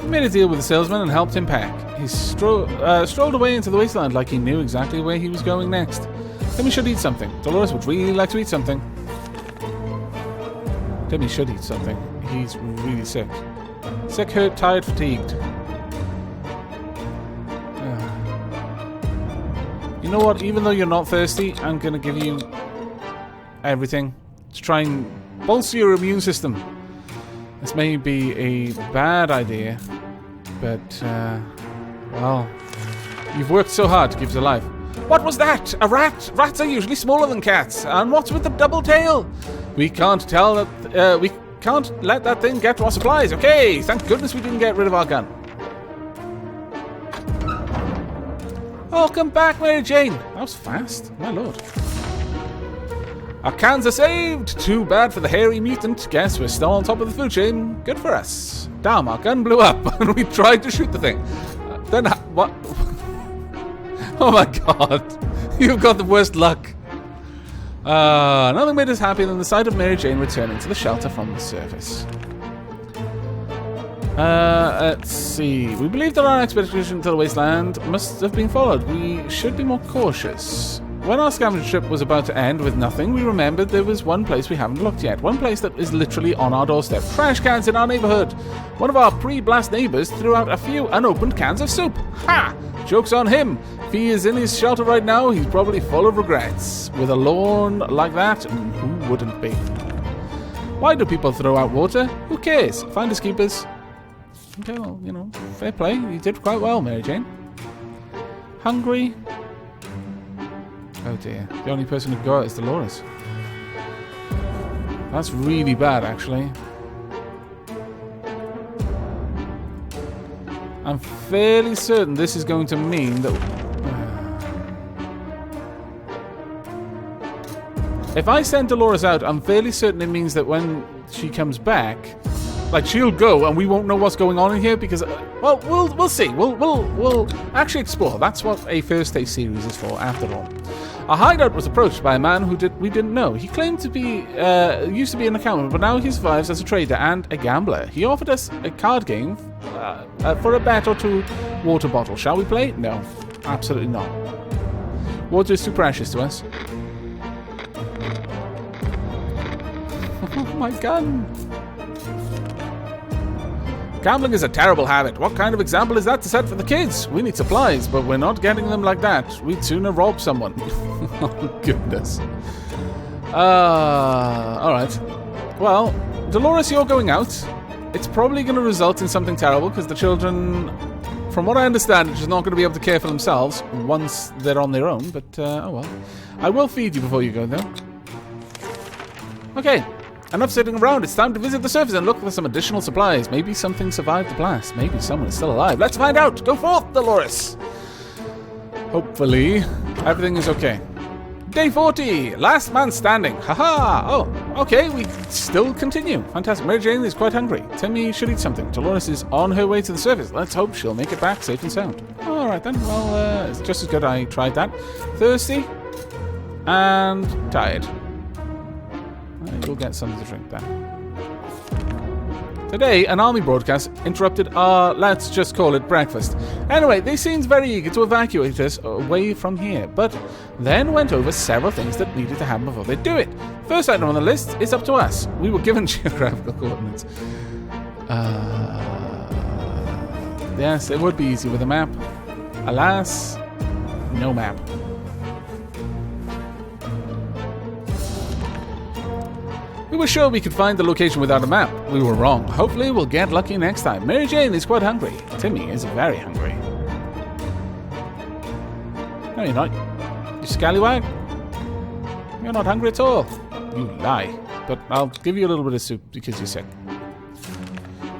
He made a deal with the salesman and helped him pack. He strolled away into the wasteland like he knew exactly where he was going next. Timmy should eat something. Dolores would really like to eat something. Timmy should eat something. He's really sick. Sick, hurt, tired, fatigued. You know what? Even though you're not thirsty, I'm going to give you everything to try and bolster your immune system. This may be a bad idea, but, well, you've worked so hard to keep us alive. What was that? A rat? Rats are usually smaller than cats. And what's with the double tail? We can't tell that, we can't let that thing get to our supplies. Okay, thank goodness we didn't get rid of our gun. Welcome back, Mary Jane. That was fast, my lord. Our cans are saved. Too bad for the hairy mutant. Guess we're still on top of the food chain. Good for us. Damn, our gun blew up and we tried to shoot the thing. Then what? Oh my god. You've got the worst luck. Nothing made us happier than the sight of Mary Jane returning to the shelter from the surface. Let's see. We believe that our expedition to the wasteland must have been followed. We should be more cautious. When our scavenger trip was about to end with nothing, we remembered there was one place we haven't looked yet. One place that is literally on our doorstep. Trash cans in our neighborhood. One of our pre-blast neighbors threw out a few unopened cans of soup. Ha! Joke's on him. If he is in his shelter right now, he's probably full of regrets. With a lawn like that, who wouldn't be? Why do people throw out water? Who cares? Finders keepers. Okay, well, you know, fair play. You did quite well, Mary Jane. Hungry? Oh dear. The only person who got it is Dolores. That's really bad, actually. I'm fairly certain this is going to mean that... If I send Dolores out, I'm fairly certain it means that when she comes back... Like, she'll go, and we won't know what's going on in here because, well, we'll see. We'll actually explore. That's what a First Taste series is for, after all. Our hideout was approached by a man who we didn't know. He claimed to be used to be an accountant, but now he survives as a trader and a gambler. He offered us a card game for a bet or two water bottle. Shall we play? No, absolutely not. Water is too precious to us. Oh my gun! Gambling is a terrible habit. What kind of example is that to set for the kids? We need supplies, but we're not getting them like that. We'd sooner rob someone. Oh, goodness. Alright. Well, Dolores, you're going out. It's probably going to result in something terrible, because the children, from what I understand, are just not going to be able to care for themselves once they're on their own, but, oh well. I will feed you before you go, though. Okay. Enough sitting around. It's time to visit the surface and look for some additional supplies. Maybe something survived the blast. Maybe someone is still alive. Let's find out. Go forth, Dolores. Hopefully, everything is okay. Day 40. Last man standing. Haha. Oh, okay. We still continue. Fantastic. Mary Jane is quite hungry. Timmy should eat something. Dolores is on her way to the surface. Let's hope she'll make it back safe and sound. All right, then. Well, it's just as good I tried that. Thirsty and tired. You'll get something to drink then. Today, an army broadcast interrupted our, let's just call it, breakfast. Anyway, they seemed very eager to evacuate us away from here, but then went over several things that needed to happen before they do it. First item on the list is up to us. We were given geographical coordinates. Yes, it would be easy with a map. Alas, no map. We were sure we could find the location without a map. We were wrong. Hopefully we'll get lucky next time. Mary Jane is quite hungry. Timmy is very hungry. No, you're not. You scallywag. You're not hungry at all. You lie. But I'll give you a little bit of soup because you're sick.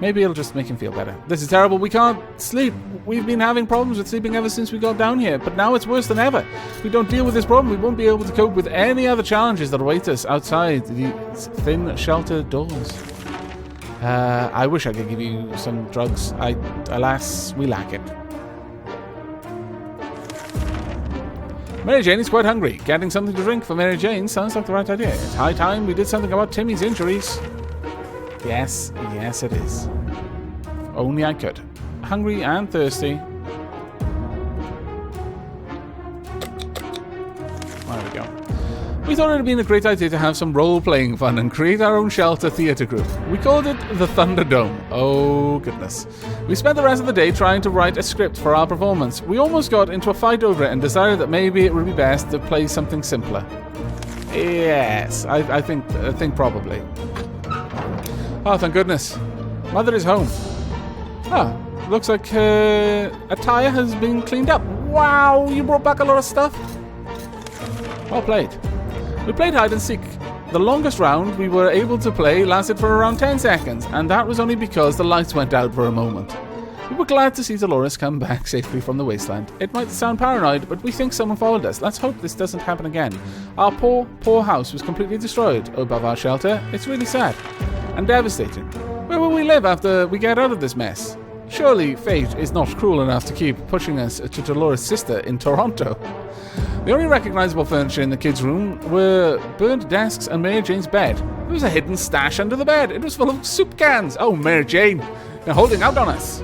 Maybe it'll just make him feel better. This is terrible. We can't sleep. We've been having problems with sleeping ever since we got down here, but now it's worse than ever. If we don't deal with this problem, we won't be able to cope with any other challenges that await us outside these thin, sheltered doors. I wish I could give you some drugs. Alas, we lack it. Mary Jane is quite hungry. Getting something to drink for Mary Jane sounds like the right idea. It's high time we did something about Timmy's injuries. Yes, it is. If only I could. hungry and thirsty. There we go. We thought it would have been a great idea to have some role-playing fun and create our own shelter theatre group. We called it the Thunderdome. Oh, goodness. We spent the rest of the day trying to write a script for our performance. We almost got into a fight over it and decided that maybe it would be best to play something simpler. Yes, I think probably. Oh, thank goodness. Mother is home. Ah, looks like a tire has been cleaned up. Wow, you brought back a lot of stuff. Well played. We played hide and seek. The longest round we were able to play lasted for around 10 seconds, and that was only because the lights went out for a moment. We were glad to see Dolores come back safely from the wasteland. It might sound paranoid, but we think someone followed us. Let's hope this doesn't happen again. Our poor house was completely destroyed above our shelter. It's really sad and devastating. Where will we live after we get out of this mess? Surely fate is not cruel enough to keep pushing us to Dolores' sister in Toronto. The only recognizable furniture in the kids' room were burnt desks and Mary Jane's bed. There was a hidden stash under the bed. It was full of soup cans. Oh, Mary Jane, you're holding out on us.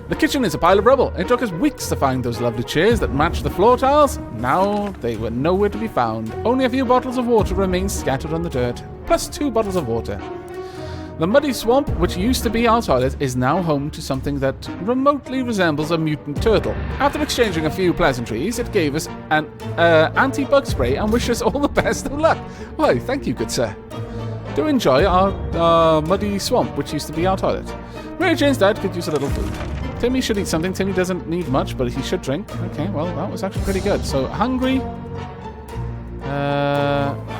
The kitchen is a pile of rubble. It took us weeks to find those lovely chairs that matched the floor tiles. Now they were nowhere to be found. Only a few bottles of water remained scattered on the dirt, plus 2 bottles of water. The muddy swamp, which used to be our toilet, is now home to something that remotely resembles a mutant turtle. After exchanging a few pleasantries, it gave us an anti-bug spray and wished us all the best of luck. Why, thank you, good sir. Do enjoy our muddy swamp, which used to be our toilet. Mary Jane's dad could use a little food. Timmy should eat something. Timmy doesn't need much, but he should drink. Okay, well, that was actually pretty good. So, hungry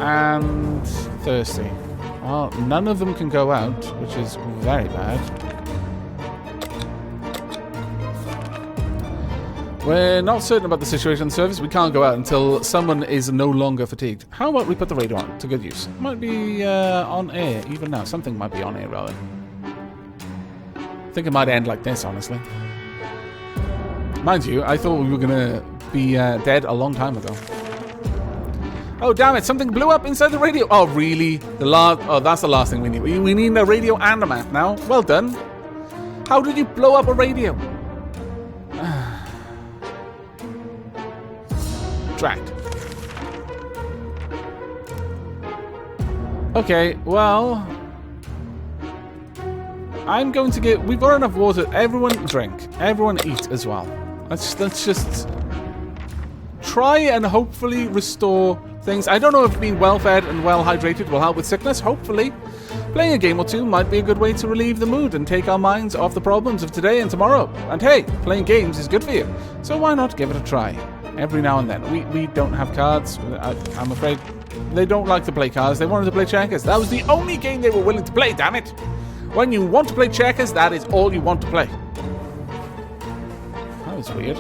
and thirsty. Well, none of them can go out, which is very bad. We're not certain about the situation on the surface. We can't go out until someone is no longer fatigued. How about we put the radio on to good use? It might be on air even now. Something might be on air, rather. I think it might end like this, honestly. Mind you, I thought we were going to be dead a long time ago. Oh, damn it, something blew up inside the radio. Oh, really? Oh, that's the last thing we need. We need a radio and a map now. Well done. How did you blow up a radio? Tracked. Okay, well, I'm going to get... We've got enough water. Everyone drink. Everyone eat as well. Let's just try and hopefully restore things. I don't know if being well-fed and well-hydrated will help with sickness. Hopefully. Playing a game or two might be a good way to relieve the mood and take our minds off the problems of today and tomorrow. And hey, playing games is good for you. So why not give it a try? Every now and then. We don't have cards. I'm afraid they don't like to play cards. They wanted to play checkers. That was the only game they were willing to play, damn it. When you want to play checkers, that is all you want to play. That was weird.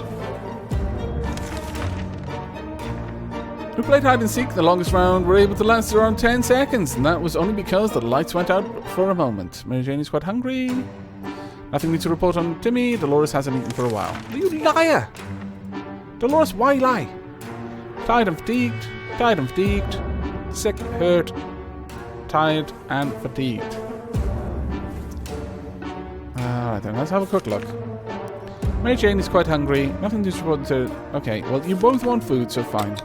We played hide and seek. The longest round were able to last around 10 seconds, and that was only because the lights went out for a moment. Mary Jane is quite hungry. Nothing new to report on Timmy. Dolores hasn't eaten for a while. You liar! Dolores, why lie? Tired and fatigued. Tired and fatigued. Sick, hurt, tired and fatigued. Alright then, let's have a quick look. Mary Jane is quite hungry. Nothing to report to... Okay, well, you both want food, so fine.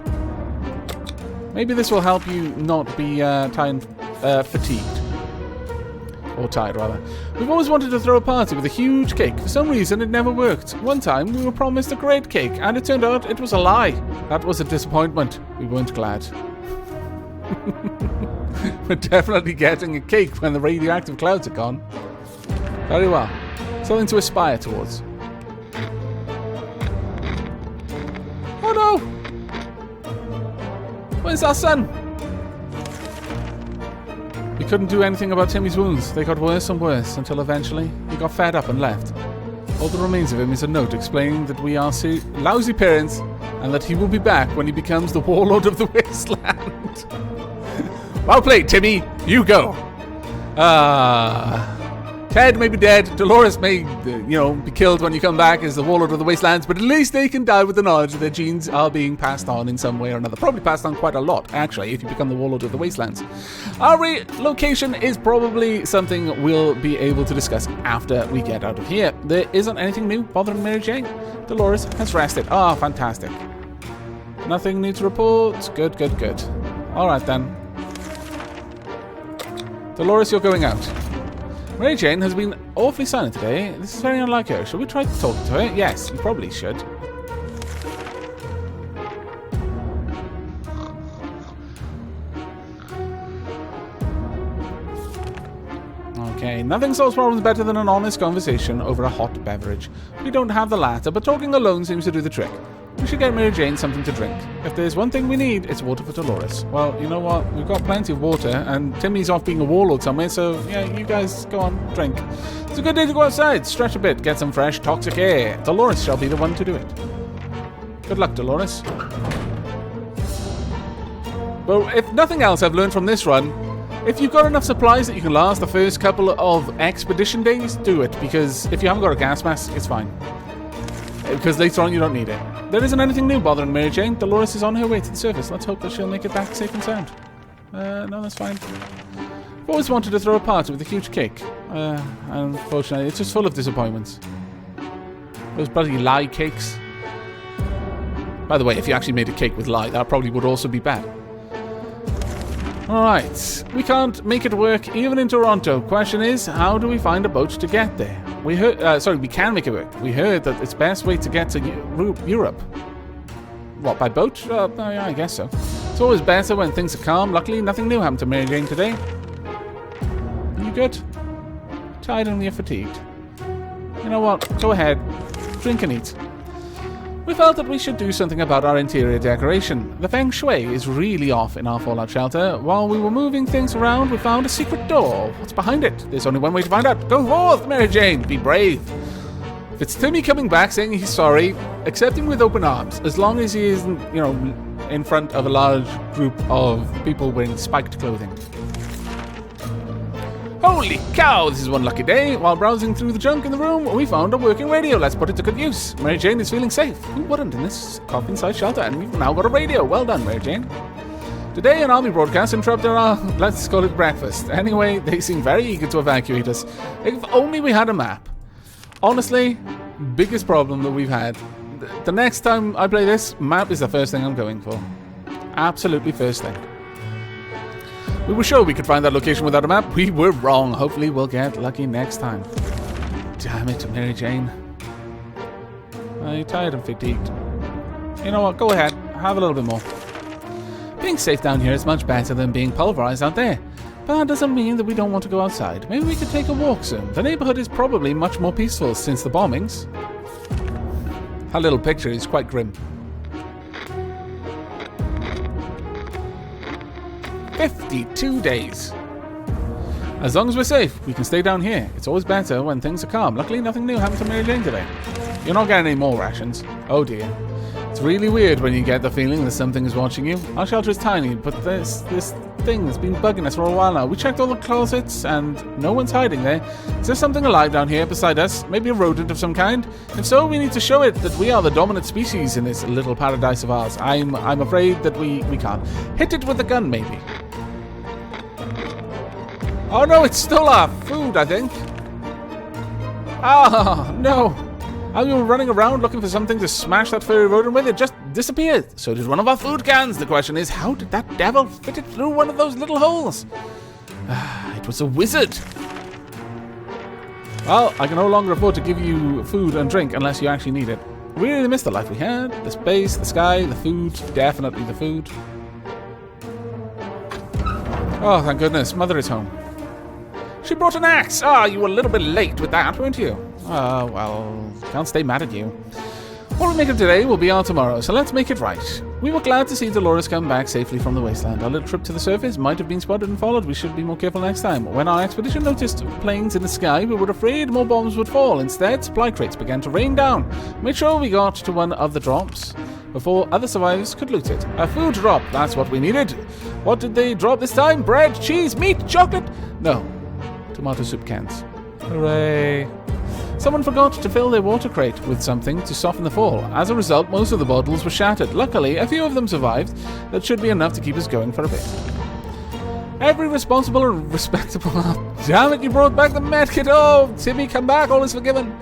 Maybe this will help you not be tired, fatigued. Or tired, rather. We've always wanted to throw a party with a huge cake. For some reason, it never worked. One time, we were promised a great cake, and it turned out it was a lie. That was a disappointment. We weren't glad. We're definitely getting a cake when the radioactive clouds are gone. Very well. Something to aspire towards. Oh no! Where's our son? We couldn't do anything about Timmy's wounds. They got worse and worse until eventually he got fed up and left. All that remains of him is a note explaining that we are lousy parents and that he will be back when he becomes the warlord of the wasteland. Well played, Timmy. You go. Ted may be dead. Dolores may, be killed when you come back as the warlord of the wastelands, but at least they can die with the knowledge that their genes are being passed on in some way or another. Probably passed on quite a lot, actually, if you become the warlord of the wastelands. Our relocation is probably something we'll be able to discuss after we get out of here. There isn't anything new bothering Mary Jane. Dolores has rested. Ah, fantastic. Nothing new to report. Good, good, good. All right, then. Dolores, you're going out. Mary Jane has been awfully silent today. This is very unlike her. Should we try to talk to her? Yes, you probably should. Okay, nothing solves problems better than an honest conversation over a hot beverage. We don't have the latter, but talking alone seems to do the trick. We should get Mary Jane something to drink. If there's one thing we need, it's water for Dolores. Well, you know what? We've got plenty of water, and Timmy's off being a warlord somewhere, so yeah, you guys go on, drink. It's a good day to go outside, stretch a bit, get some fresh, toxic air. Dolores shall be the one to do it. Good luck, Dolores. Well, if nothing else I've learned from this run, if you've got enough supplies that you can last the first couple of expedition days, do it, because if you haven't got a gas mask, it's fine. Because later on you don't need it. There isn't anything new bothering Mary Jane. Dolores is on her way to the surface. Let's hope that she'll make it back safe and sound. No, that's fine. I've always wanted to throw a party with a huge cake. Unfortunately, it's just full of disappointments. Those bloody lye cakes. By the way, if you actually made a cake with lye, that probably would also be bad. Alright, we can't make it work even in Toronto. Question is, how do we find a boat to get there? We can make it work. We heard that it's best way to get to Europe. What, by boat? Yeah, I guess so. It's always better when things are calm. Luckily, nothing new happened to Mary Jane today. Are you good? Tired and you're fatigued. You know what? Go ahead. Drink and eat. We felt that we should do something about our interior decoration. The feng shui is really off in our fallout shelter. While we were moving things around, we found a secret door. What's behind it? There's only one way to find out. Go forth, Mary Jane. Be brave. If it's Timmy coming back saying he's sorry, accept him with open arms. As long as he isn't, in front of a large group of people wearing spiked clothing. Holy cow, this is one lucky day. While browsing through the junk in the room, we found a working radio. Let's put it to good use. Mary Jane is feeling safe. Who wouldn't in this coffin-sized shelter? And we've now got a radio. Well done, Mary Jane. Today, an army broadcast interrupted our, let's call it breakfast. Anyway, they seem very eager to evacuate us. If only we had a map. Honestly, biggest problem that we've had. The next time I play this, map is the first thing I'm going for. Absolutely first thing. We were sure we could find that location without a map. We were wrong. Hopefully we'll get lucky next time. Damn it, Mary Jane. Are you tired and fatigued? You know what? Go ahead. Have a little bit more. Being safe down here is much better than being pulverized out there. But that doesn't mean that we don't want to go outside. Maybe we could take a walk soon. The neighborhood is probably much more peaceful since the bombings. Her little picture is quite grim. 52 days. As long as we're safe, we can stay down here. It's always better when things are calm. Luckily, nothing new happened to Mary Jane today. You're not getting any more rations. Oh dear. It's really weird when you get the feeling that something is watching you. Our shelter is tiny, but this thing has been bugging us for a while now. We checked all the closets, and no one's hiding there. Is there something alive down here beside us? Maybe a rodent of some kind? If so, we need to show it that we are the dominant species in this little paradise of ours. I'm afraid that we can't. Hit it with a gun, maybe. Oh no, it stole our food, I think. Ah, no. As we were running around looking for something to smash that furry rodent with, it just disappeared. So did one of our food cans. The question is, how did that devil fit it through one of those little holes? It was a wizard. Well, I can no longer afford to give you food and drink unless you actually need it. We really missed the life we had. The space, the sky, the food. Definitely the food. Oh, thank goodness. Mother is home. She brought an axe. You were a little bit late with that, weren't you? Well, can't stay mad at you. What we make of today will be our tomorrow, so let's make it right. We were glad to see Dolores come back safely from the wasteland. Our little trip to the surface might have been spotted and followed. We should be more careful next time. When our expedition noticed planes in the sky, we were afraid more bombs would fall. Instead, supply crates began to rain down. Made sure we got to one of the drops before other survivors could loot it. A food drop, that's what we needed. What did they drop this time? Bread, cheese, meat, chocolate? No. Tomato soup cans. Hooray. Someone forgot to fill their water crate with something to soften the fall. As a result, most of the bottles were shattered. Luckily, a few of them survived. That should be enough to keep us going for a bit. Every responsible and respectable... Damn it, you brought back the medkit! Oh, Timmy, come back, all is forgiven.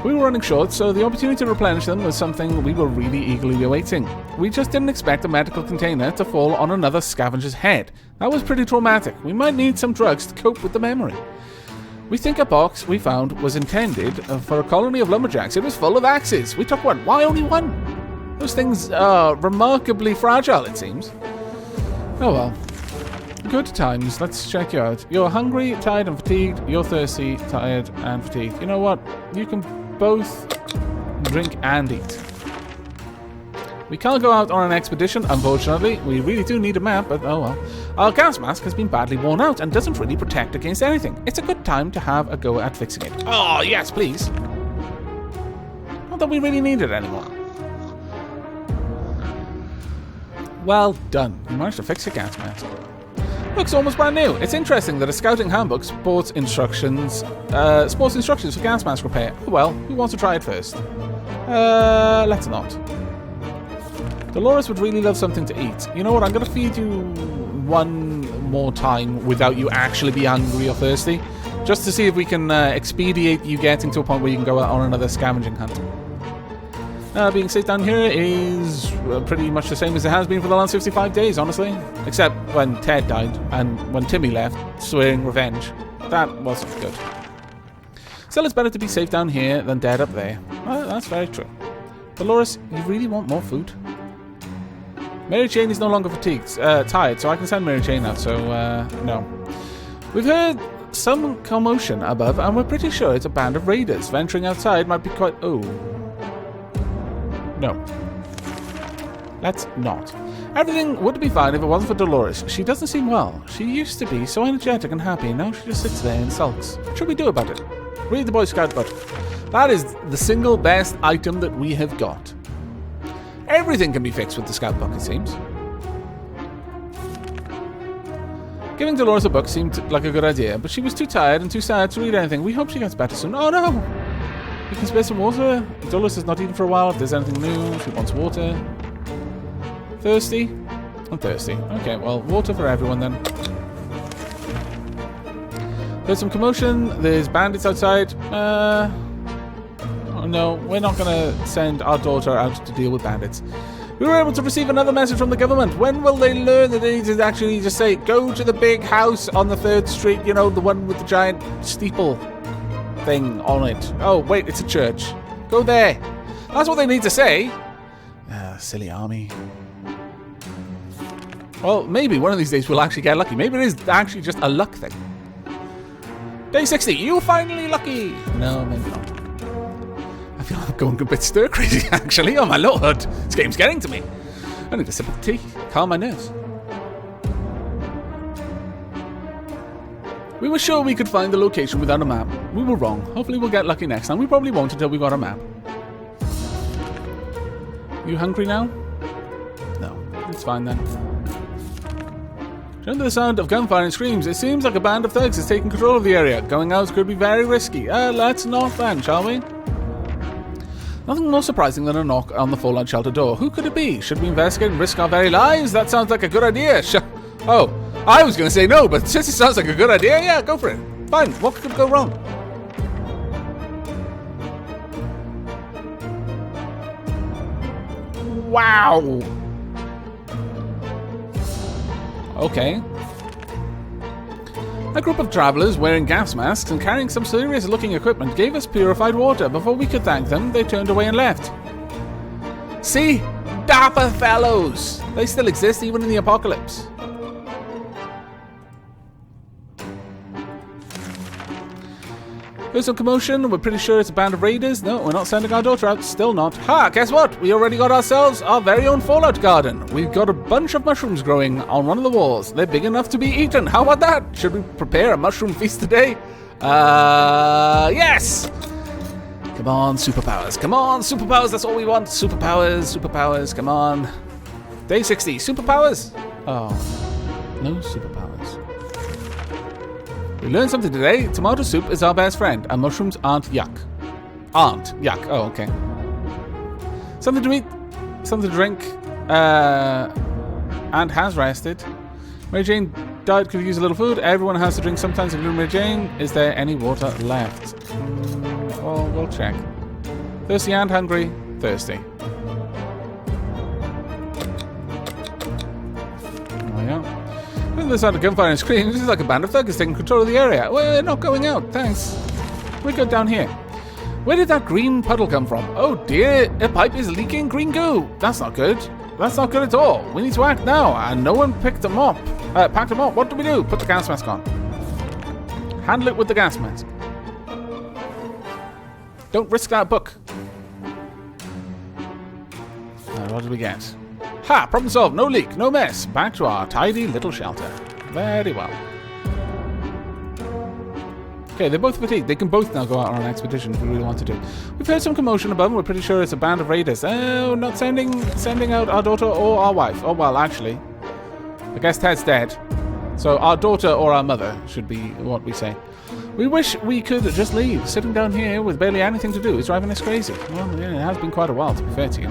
We were running short, so the opportunity to replenish them was something we were really eagerly awaiting. We just didn't expect a medical container to fall on another scavenger's head. That was pretty traumatic. We might need some drugs to cope with the memory. We think a box we found was intended for a colony of lumberjacks. It was full of axes. We took one. Why only one? Those things are remarkably fragile, it seems. Oh well. Good times. Let's check you out. You're hungry, tired and fatigued. You're thirsty, tired and fatigued. You know what? You can both drink and eat. We can't go out on an expedition, unfortunately. We really do need a map, but oh well. Our gas mask has been badly worn out and doesn't really protect against anything. It's a good time to have a go at fixing it. Oh, yes, please. Not that we really need it anymore. Well done. You managed to fix your gas mask. Looks almost brand new. It's interesting that a scouting handbook sports instructions for gas mask repair. Oh, well, who wants to try it first? Let's not. Dolores would really love something to eat. You know what? I'm going to feed you one more time without you actually be hungry or thirsty, just to see if we can expedite you getting to a point where you can go out on another scavenging hunt. Being safe down here is pretty much the same as it has been for the last 55 days, honestly. Except when Ted died and when Timmy left, swearing revenge. That wasn't good. Still, it's better to be safe down here than dead up there. Well, that's very true. Dolores, you really want more food? Mary Jane is no longer tired, so I can send Mary Jane out, so, no. We've heard some commotion above, and we're pretty sure it's a band of raiders. Venturing outside might be quite... Oh. No. Let's not. Everything would be fine if it wasn't for Dolores. She doesn't seem well. She used to be so energetic and happy, now she just sits there and sulks. What should we do about it? Read the Boy Scout book. That is the single best item that we have got. Everything can be fixed with the Scout book, it seems. Giving Dolores a book seemed like a good idea, but she was too tired and too sad to read anything. We hope she gets better soon. Oh no! We can spare some water. Dolores has not eaten for a while. If there's anything new, she wants water. Thirsty? I'm thirsty. Okay, well, water for everyone then. There's some commotion. There's bandits outside. Oh no, we're not going to send our daughter out to deal with bandits. We were able to receive another message from the government. When will they learn that they need to actually just say, go to the big house on the 3rd Street, you know, the one with the giant steeple thing on it. Oh, wait, it's a church. Go there. That's what they need to say. Silly army. Well, maybe one of these days we'll actually get lucky. Maybe it is actually just a luck thing. Day 60, you finally lucky. No, maybe not. I feel like I'm going a bit stir crazy, actually. Oh my lord, this game's getting to me. I need a sip of tea, calm my nerves. We were sure we could find the location without a map. We were wrong. Hopefully we'll get lucky next time. We probably won't until we got a map. You hungry now? No, it's fine then. Under the sound of gunfire and screams, it seems like a band of thugs is taking control of the area. Going out could be very risky. Let's not then, shall we? Nothing more surprising than a knock on the fallout shelter door. Who could it be? Should we investigate and risk our very lives? That sounds like a good idea. Oh, I was going to say no, but since it sounds like a good idea, yeah, go for it. Fine, what could go wrong? Wow. Okay. A group of travelers wearing gas masks and carrying some serious looking equipment gave us purified water. Before we could thank them, they turned away and left. See? Dapper fellows! They still exist even in the apocalypse. There's some commotion. We're pretty sure it's a band of raiders. No, we're not sending our daughter out. Still not. Ha! Guess what? We already got ourselves our very own fallout garden. We've got a bunch of mushrooms growing on one of the walls. They're big enough to be eaten. How about that? Should we prepare a mushroom feast today? Yes! Come on, superpowers. Come on, superpowers. That's all we want. Superpowers, superpowers. Come on. Day 60. Superpowers? Oh, no superpowers. We learned something today. Tomato soup is our best friend, and mushrooms aren't yuck. Aren't yuck. Oh, okay. Something to eat, something to drink, and has rested. Mary Jane died, could use a little food. Everyone has to drink sometimes, including Mary Jane. Is there any water left? Well, we'll check. Thirsty and hungry. Thirsty. Oh, yeah. Look at this side of gunfire and scream. This is like a band of thugs taking control of the area. We're not going out, thanks. We're good down here. Where did that green puddle come from? Oh dear, a pipe is leaking green goo. That's not good. That's not good at all. We need to act now, and no one packed them up. What do we do? Put the gas mask on. Handle it with the gas mask. Don't risk that book. What did we get? Ha! Problem solved. No leak. No mess. Back to our tidy little shelter. Very well. Okay, they're both fatigued. They can both now go out on an expedition if we really want to do. We've heard some commotion above, and we're pretty sure it's a band of raiders. Oh, not sending out our daughter or our wife. Oh, well, actually, I guess Ted's dead. So our daughter or our mother should be what we say. We wish we could just leave. Sitting down here with barely anything to do is driving us crazy. Well, yeah, it has been quite a while, to be fair to you.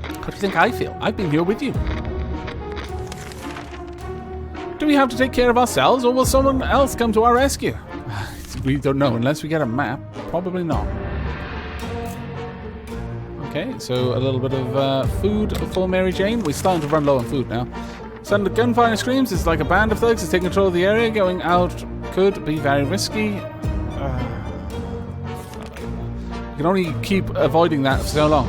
How do you think I feel? I've been here with you. Do we have to take care of ourselves, or will someone else come to our rescue? We don't know, unless we get a map. Probably not. Okay, so a little bit of food for Mary Jane. We're starting to run low on food now. Sound of gunfire and screams. It's like a band of thugs is taking control of the area. Going out could be very risky. You can only keep avoiding that for so long.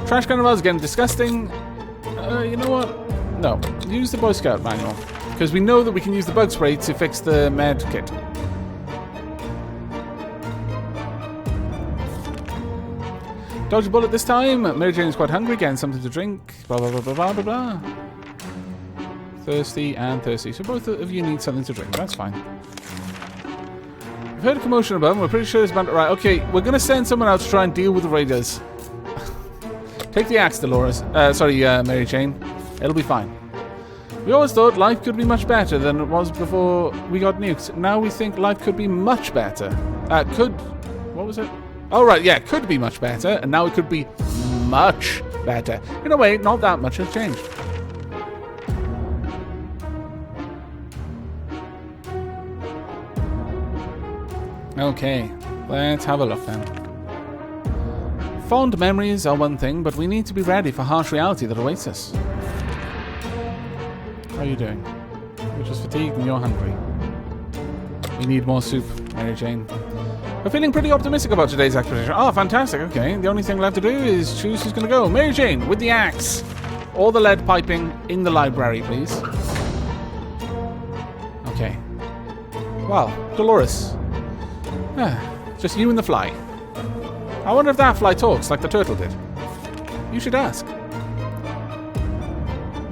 Trash carnivals getting disgusting. You know what? No. Use the Boy Scout manual. Because we know that we can use the bug spray to fix the med kit. Dodge a bullet this time. Mary Jane is quite hungry, getting something to drink. Blah, blah, blah, blah, blah, blah, blah. Thirsty and thirsty. So both of you need something to drink. That's fine. We've heard a commotion above, and we're pretty sure it's about... Right, okay. We're going to send someone out to try and deal with the raiders. Take the axe, Dolores. Mary Jane. It'll be fine. We always thought life could be much better than it was before we got nuked. Now we think life could be much better. What was it? Oh, right, yeah, could be much better, and now it could be much better. In a way, not that much has changed. Okay, let's have a look then. Fond memories are one thing, but we need to be ready for harsh reality that awaits us. How are you doing? You're just fatigued and you're hungry. We need more soup, Mary Jane. We're feeling pretty optimistic about today's expedition. Oh, fantastic. Okay, the only thing left to do is choose who's going to go. Mary Jane, with the axe. Or the lead piping in the library, please. Okay. Wow, Dolores. Just you and the fly. I wonder if that fly talks like the turtle did. You should ask.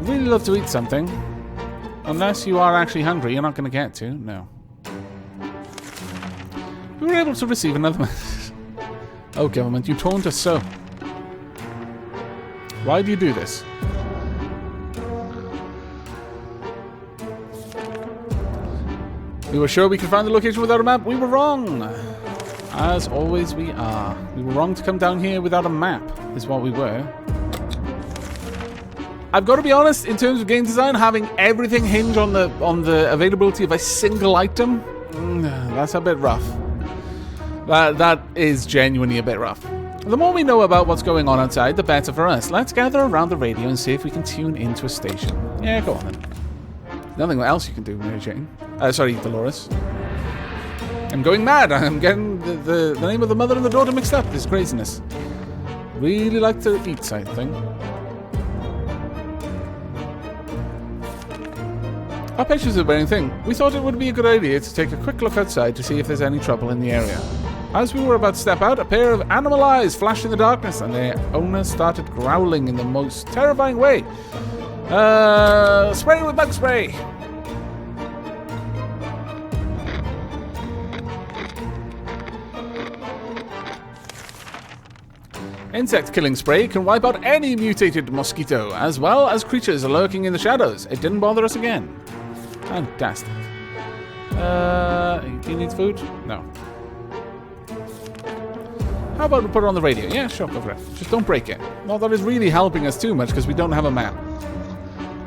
Really love to eat something. Unless you are actually hungry, you're not going to get to. No. We were able to receive another message. Oh, government, you taunt us so. Why do you do this? We were sure we could find the location without a map. We were wrong. As always, we are. We were wrong to come down here without a map, is what we were. I've got to be honest, in terms of game design, having everything hinge on the availability of a single item, that's a bit rough. That is genuinely a bit rough. The more we know about what's going on outside, the better for us. Let's gather around the radio and see if we can tune into a station. Yeah, go on then. Nothing else you can do, Mary Jane. Dolores. I'm going mad. I'm getting the name of the mother and the daughter mixed up. This craziness. Really like to eat something. Our patients are wearing thing. We thought it would be a good idea to take a quick look outside to see if there's any trouble in the area. As we were about to step out, a pair of animal eyes flashed in the darkness, and their owner started growling in the most terrifying way. Spray with bug spray! Insect killing spray can wipe out any mutated mosquito, as well as creatures lurking in the shadows. It didn't bother us again. Fantastic. Do you need food? No. How about we put it on the radio? Yeah, sure, go for it. Just don't break it. Not that it's really helping us too much because we don't have a map.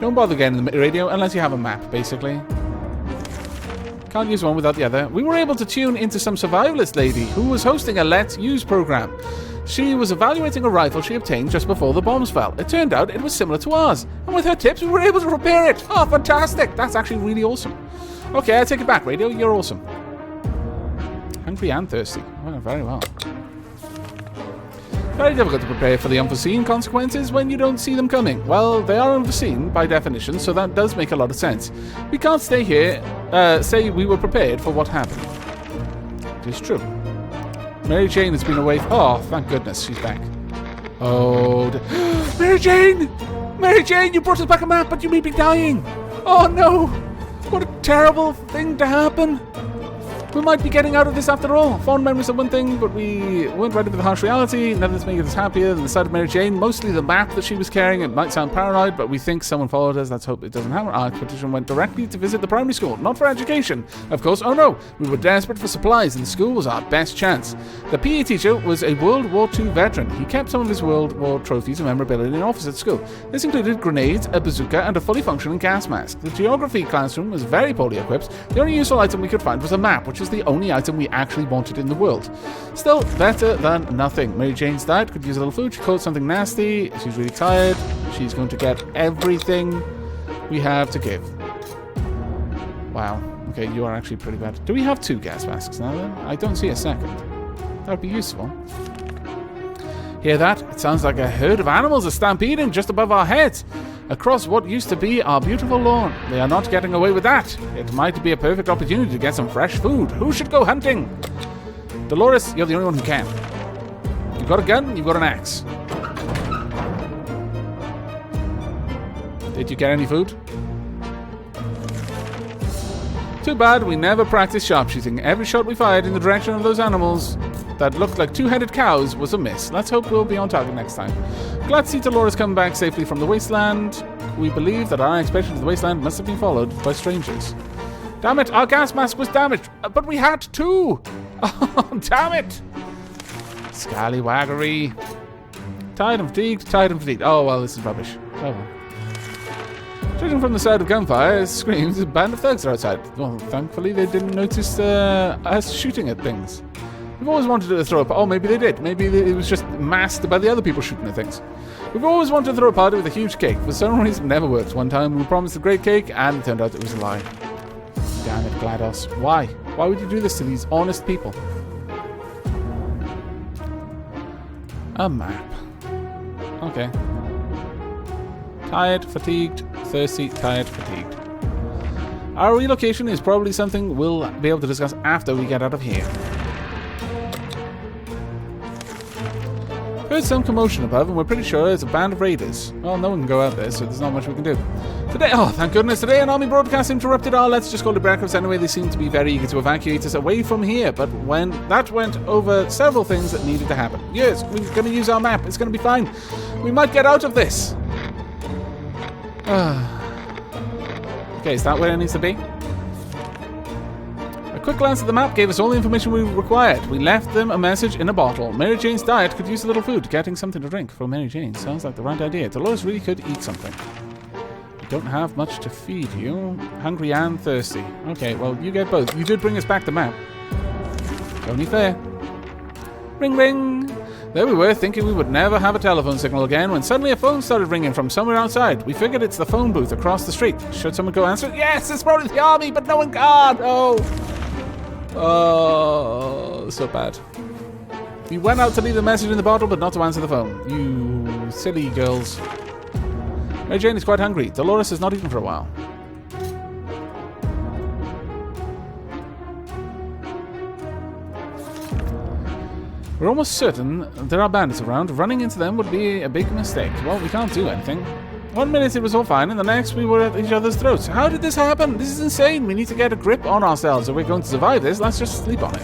Don't bother getting the radio unless you have a map, basically. Can't use one without the other. We were able to tune into some survivalist lady who was hosting a Let's Use program. She was evaluating a rifle she obtained just before the bombs fell. It turned out it was similar to ours. And with her tips, we were able to repair it. Oh, fantastic. That's actually really awesome. Okay, I take it back, radio. You're awesome. Hungry and thirsty. Well, very well. Very difficult to prepare for the unforeseen consequences when you don't see them coming. Well, they are unforeseen by definition, so that does make a lot of sense. We can't stay here, say we were prepared for what happened. It is true. Mary Jane has been away. Oh, thank goodness, she's back. Oh, Mary Jane! Mary Jane, you brought us back a map, but you may be dying. Oh no! What a terrible thing to happen. We might be getting out of this after all. Fond memories are one thing, but we weren't ready for the harsh reality. None of this made us happier than the sight of Mary Jane. Mostly the map that she was carrying. It might sound paranoid, but we think someone followed us. Let's hope it doesn't happen. Our expedition went directly to visit the primary school, not for education. Of course, oh no, we were desperate for supplies, and the school was our best chance. The PE teacher was a World War II veteran. He kept some of his World War trophies and memorabilia in an office at school. This included grenades, a bazooka, and a fully functioning gas mask. The geography classroom was very poorly equipped. The only useful item we could find was a map, which is the only item we actually wanted in the world. Still, better than nothing. Mary Jane's diet, could use a little food. She caught something nasty. She's really tired. She's going to get everything we have to give. Wow. Okay, you are actually pretty bad. Do we have 2 gas masks now then? I don't see a second. That would be useful. Hear that? It sounds like a herd of animals are stampeding just above our heads. Across what used to be our beautiful lawn. They are not getting away with that. It might be a perfect opportunity to get some fresh food. Who should go hunting? Dolores, you're the only one who can. You've got a gun, you've got an axe. Did you get any food? Too bad we never practiced sharpshooting. Every shot we fired in the direction of those animals that looked like 2-headed cows was a miss. Let's hope we'll be on target next time. Glad to see Dolores come back safely from the wasteland. We believe that our expedition to the wasteland must have been followed by strangers. Damn it, our gas mask was damaged, but we had 2! Oh, damn it! Scallywaggery. Tired and fatigued, tired and fatigued. Oh, well, this is rubbish. Oh, well. Judging from the sound of gunfire, screams, a band of thugs are outside. Well, thankfully they didn't notice us shooting at things. We've always wanted to throw a party. Oh, maybe they did. Maybe it was just masked by the other people shooting at things. We've always wanted to throw a party with a huge cake. For some reason, it never worked. One time we promised a great cake, and it turned out it was a lie. Damn it, GLaDOS. Why? Why would you do this to these honest people? A map. Okay. Tired, fatigued, thirsty, tired, fatigued. Our relocation is probably something we'll be able to discuss after we get out of here. Heard some commotion above, and we're pretty sure it's a band of raiders. Well, no one can go out there, so there's not much we can do. Today, oh, thank goodness, today an army broadcast interrupted our Let's Just Go to Breakfast anyway. They seem to be very eager to evacuate us away from here, but when that went over several things that needed to happen. Yes, we're going to use our map. It's going to be fine. We might get out of this. Okay, is that where it needs to be? A quick glance at the map gave us all the information we required. We left them a message in a bottle. Mary Jane's diet could use a little food. Getting something to drink for Mary Jane sounds like the right idea. Dolores really could eat something. We don't have much to feed you. Hungry and thirsty. Okay, well, you get both. You did bring us back the map. Only fair. Ring, ring. There we were, thinking we would never have a telephone signal again, when suddenly a phone started ringing from somewhere outside. We figured it's the phone booth across the street. Should someone go answer it? Yes, it's probably the army, but no one can. Oh. Oh, so bad. We went out to leave the message in the bottle, but not to answer the phone. You silly girls. Mary Jane is quite hungry. Dolores has not eaten for a while. We're almost certain there are bandits around. Running into them would be a big mistake. Well, we can't do anything. 1 minute it was all fine, and the next we were at each other's throats. How did this happen? This is insane. We need to get a grip on ourselves. If we're going to survive this, let's just sleep on it.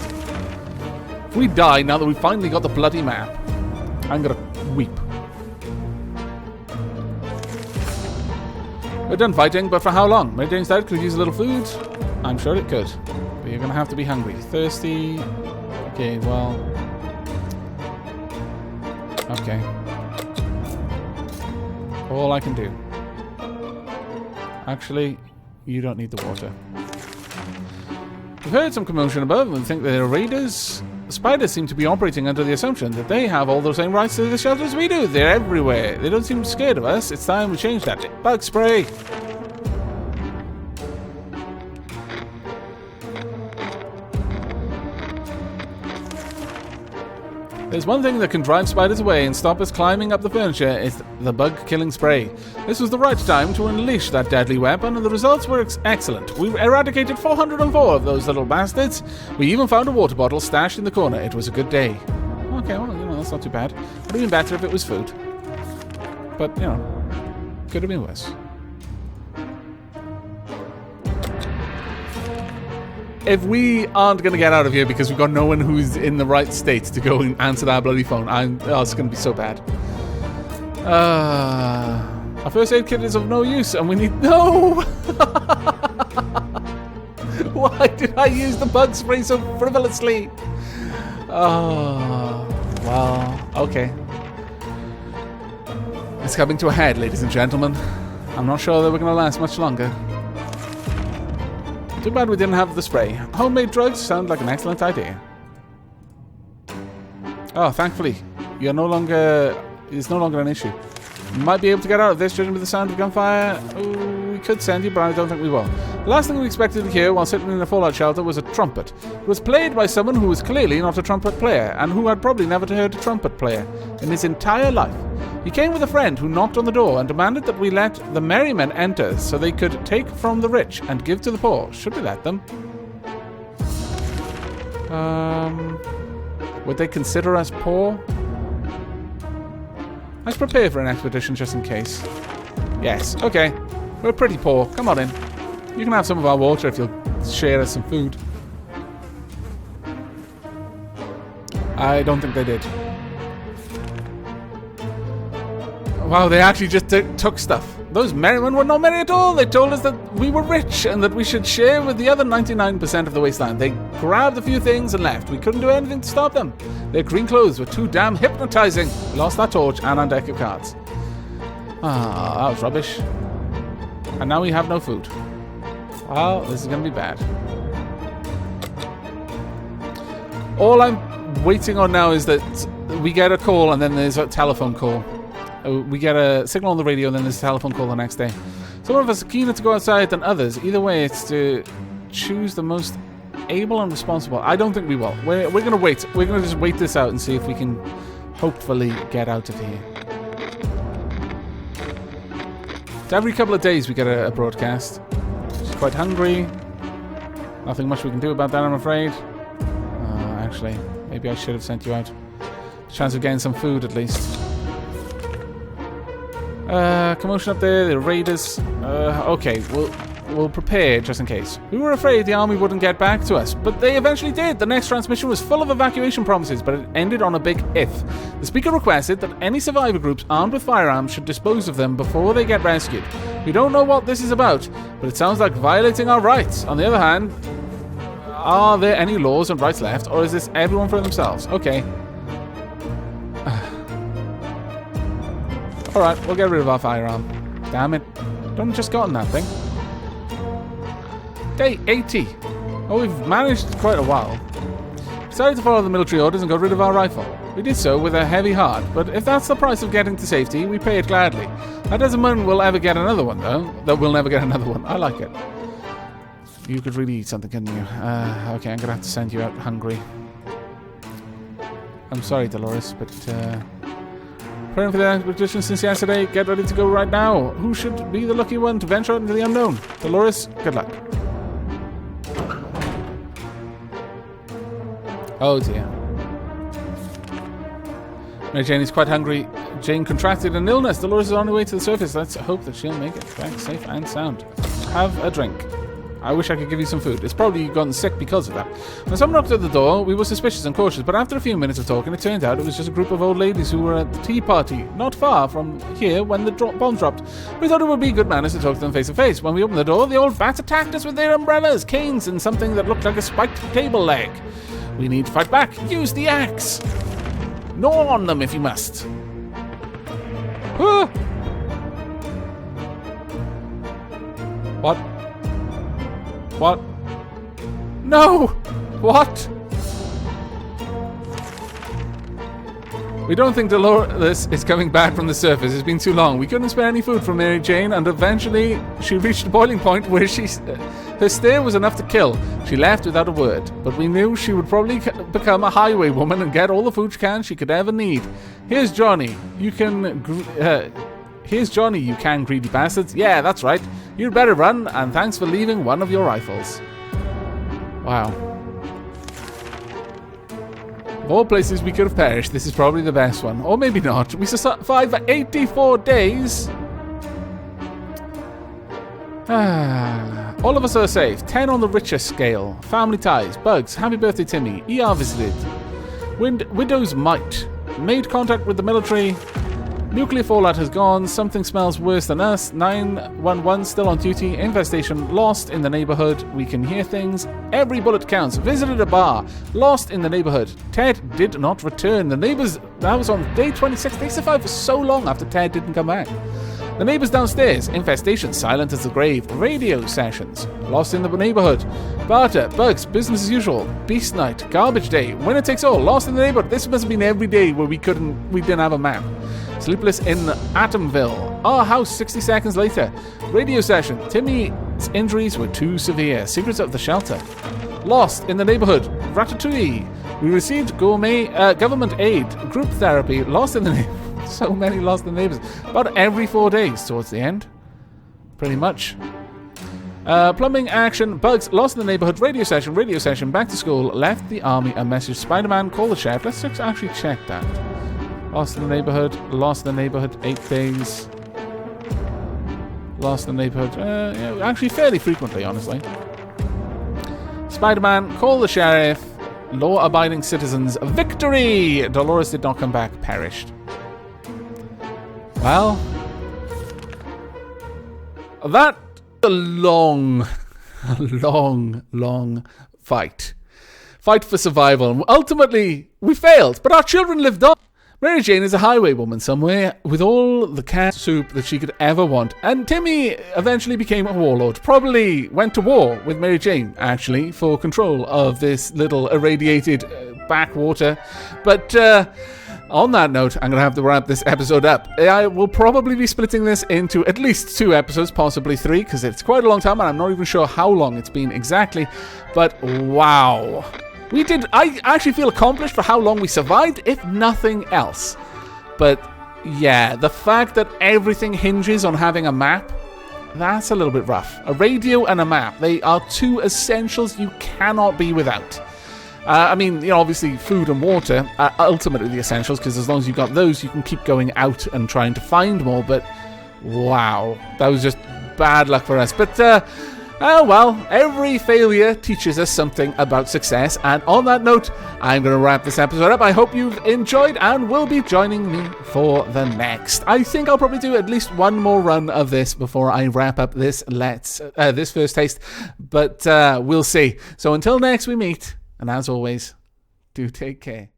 If we die now that we finally got the bloody map, I'm gonna weep. We're done fighting, but for how long? Mary Jane's diet could use a little food. I'm sure it could. But you're going to have to be hungry. Thirsty. Okay, well. Okay. All I can do. Actually, you don't need the water. We've heard some commotion above and think they're raiders. The spiders seem to be operating under the assumption that they have all the same rights to the shelter as we do. They're everywhere. They don't seem scared of us. It's time we change that. Bug spray! There's one thing that can drive spiders away and stop us climbing up the furniture. It's the bug-killing spray. This was the right time to unleash that deadly weapon, and the results were excellent. We eradicated 404 of those little bastards. We even found a water bottle stashed in the corner. It was a good day. Okay, well, you know, that's not too bad. Would have been better if it was food. But, you know, could have been worse. If we aren't going to get out of here because we've got no one who's in the right state to go and answer that bloody phone, it's going to be so bad. Our first aid kit is of no use, and we need... No! Why did I use the bug spray so frivolously? Oh, well, okay. It's coming to a head, ladies and gentlemen. I'm not sure that we're going to last much longer. Too bad we didn't have the spray. Homemade drugs sound like an excellent idea. Oh, thankfully, it's no longer an issue. You might be able to get out of this, judging by the sound of gunfire. Ooh, we could send you, but I don't think we will. The last thing we expected to hear while sitting in a fallout shelter was a trumpet. It was played by someone who was clearly not a trumpet player, and who had probably never heard a trumpet player in his entire life. He came with a friend who knocked on the door and demanded that we let the merry men enter so they could take from the rich and give to the poor. Should we let them? Would they consider us poor? Let's prepare for an expedition just in case. Yes, okay. We're pretty poor. Come on in. You can have some of our water if you'll share us some food. I don't think they did. Wow, they actually just took stuff. Those merrymen were not merry at all. They told us that we were rich and that we should share with the other 99% of the wasteland. They grabbed a few things and left. We couldn't do anything to stop them. Their green clothes were too damn hypnotizing. We lost our torch and our deck of cards. Ah, that was rubbish. And now we have no food. Well, this is going to be bad. All I'm waiting on now is that we get a call and then there's a telephone call. We get a signal on the radio and then there's a telephone call the next day. Some of us are keener to go outside than others. Either way, it's to choose the most able and responsible. I don't think we will. We're going to wait. We're going to just wait this out and see if we can hopefully get out of here. So every couple of days we get a broadcast. She's quite hungry. Nothing much we can do about that, I'm afraid. Actually, maybe I should have sent you out. Chance of getting some food at least. Commotion up there, the raiders. Okay, we'll prepare just in case. We were afraid the army wouldn't get back to us, but they eventually did. The next transmission was full of evacuation promises, but it ended on a big if. The speaker requested that any survivor groups armed with firearms should dispose of them before they get rescued. We don't know what this is about, but it sounds like violating our rights. On the other hand, are there any laws and rights left, or is this everyone for themselves? Okay. Alright, we'll get rid of our firearm. Damn it. Don't just gotten that thing. Day 80. Oh, we've managed quite a while. Decided to follow the military orders and got rid of our rifle. We did so with a heavy heart, but if that's the price of getting to safety, we pay it gladly. That doesn't mean we'll ever get another one, though. That we'll never get another one. I like it. You could really eat something, couldn't you? Okay, I'm gonna have to send you out hungry. I'm sorry, Dolores, but, praying for the expedition since yesterday. Get ready to go right now. Who should be the lucky one to venture out into the unknown? Dolores, good luck. Oh dear. Mary Jane is quite hungry. Jane contracted an illness. Dolores is on her way to the surface. Let's hope that she'll make it back safe and sound. Have a drink. I wish I could give you some food. It's probably gotten sick because of that. When someone knocked at the door, we were suspicious and cautious, but after a few minutes of talking, it turned out it was just a group of old ladies who were at the tea party, not far from here when the bomb dropped. We thought it would be good manners to talk to them face to face. When we opened the door, the old bats attacked us with their umbrellas, canes, and something that looked like a spiked table leg. We need to fight back. Use the axe. Gnaw on them if you must. What? What? No! What? We don't think Dolores is coming back from the surface. It's been too long. We couldn't spare any food from Mary Jane, and eventually she reached a boiling point where her stare was enough to kill. She left without a word, but we knew she would probably become a highway woman and get all the food she could ever need. Here's Johnny. Here's Johnny, you greedy bastards. Yeah, that's right. You'd better run, and thanks for leaving one of your rifles. Wow. Of all places we could have perished, this is probably the best one. Or maybe not. We survived for 84 days. All of us are safe. 10 on the richer scale. Family ties. Bugs. Happy birthday, Timmy. ER visited. Widow's mite. Made contact with the military. Nuclear fallout has gone. Something smells worse than us. 911 still on duty. Infestation lost in the neighborhood. We can hear things. Every bullet counts. Visited a bar. Lost in the neighborhood. Ted did not return. The neighbors, that was on day 26. They survived for so long after Ted didn't come back. The neighbors downstairs. Infestation silent as the grave. Radio sessions. Lost in the neighborhood. Barter. Bugs. Business as usual. Beast night. Garbage day. Winner takes all. Lost in the neighborhood. This must have been every day where we didn't have a map. Sleepless in Atomville. Our house 60 seconds later. Radio session. Timmy's injuries were too severe. Secrets of the shelter. Lost in the neighborhood. Ratatouille. We received government aid. Group therapy. Lost in the neighborhood. So many lost in the neighbors. About every 4 days towards the end. Pretty much. Plumbing action. Bugs. Lost in the neighborhood. Radio session. Back to school. Left the army. A message. Spider-Man. Call the sheriff. Let's actually check that. Lost in the neighborhood. 8 days. Lost in the neighborhood. Yeah, actually fairly frequently, honestly. Spider-Man, call the sheriff. Law-abiding citizens. Victory! Dolores did not come back. Perished. Well, that's a long fight. Fight for survival. And ultimately, we failed, but our children lived on. Mary Jane is a highway woman somewhere with all the cat soup that she could ever want. And Timmy eventually became a warlord. Probably went to war with Mary Jane, actually, for control of this little irradiated backwater. But on that note, I'm going to have to wrap this episode up. I will probably be splitting this into at least 2 episodes, possibly 3, because it's quite a long time and I'm not even sure how long it's been exactly. But wow. I actually feel accomplished for how long we survived, if nothing else. But yeah, the fact that everything hinges on having a map, that's a little bit rough. A radio and a map, they are 2 essentials you cannot be without. I mean, obviously food and water are ultimately the essentials, because as long as you've got those, you can keep going out and trying to find more. But wow, that was just bad luck for us. But oh well, every failure teaches us something about success. And on that note, I'm going to wrap this episode up. I hope you've enjoyed and will be joining me for the next. I think I'll probably do at least one more run of this before I wrap up this first taste. But we'll see. So until next we meet, and as always, do take care.